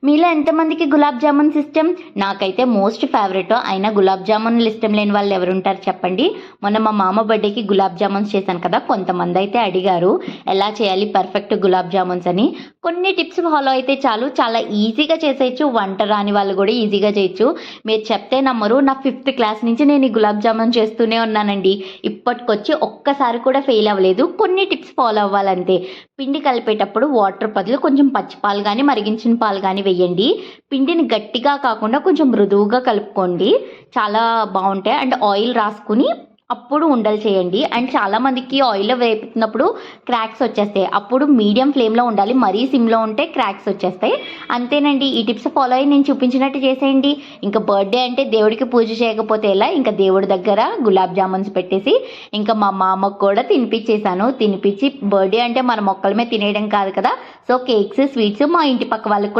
మీలో ఎంతమందికి గులాబ్ జామున్స్ ఇష్టం? నాకైతే మోస్ట్ ఫేవరెట్. అయినా గులాబ్ జామున్లు ఇష్టం లేని వాళ్ళు ఎవరుంటారు చెప్పండి. మొన్న మా మామ బర్త్డేకి గులాబ్ జామున్స్ చేశాను కదా, కొంతమంది అయితే అడిగారు ఎలా చేయాలి పర్ఫెక్ట్ గులాబ్ జామున్స్ అని. కొన్ని టిప్స్ ఫాలో అయితే చాలు, చాలా ఈజీగా చేసేయచ్చు. వంట రాని వాళ్ళు కూడా ఈజీగా చేయొచ్చు. మీరు చెప్తే నమ్మరు, నా 5th క్లాస్ నుంచి నేను ఈ గులాబ్ జామున్ చేస్తూనే ఉన్నానండి. ఇప్పటికొచ్చి ఒక్కసారి కూడా ఫెయిల్ అవ్వలేదు. కొన్ని టిప్స్ ఫాలో అవ్వాలంతే. పిండి కలిపేటప్పుడు వాటర్ బదులు కొంచెం పచ్చిపాలు కానీ మరిగించిన పాలు కానీ వేయండి. పిండిని గట్టిగా కాకుండా కొంచెం మృదువుగా కలుపుకోండి, చాలా బాగుంటాయి. అండ్ ఆయిల్ రాసుకుని అప్పుడు ఉండలు చేయండి. అండ్ చాలామందికి ఆయిల్లో వేపుతున్నప్పుడు క్రాక్స్ వచ్చేస్తాయి. అప్పుడు మీడియం ఫ్లేమ్లో ఉండాలి, మరీ సిమ్లో ఉంటే క్రాక్స్ వచ్చేస్తాయి. అంతేనండి, ఈ టిప్స్ ఫాలో అయ్యి నేను చూపించినట్టు చేసేయండి. ఇంకా బర్త్డే అంటే దేవుడికి పూజ చేయకపోతే ఎలా, ఇంకా దేవుడి దగ్గర గులాబ్ జామున్స్ పెట్టేసి ఇంకా మా మామకు కూడా తినిపించేశాను. తినిపించి బర్త్డే అంటే మన మొక్కల మీద తినేయడం కాదు కదా, సో కేక్స్ స్వీట్స్ మా ఇంటి పక్క వాళ్ళకి కూడా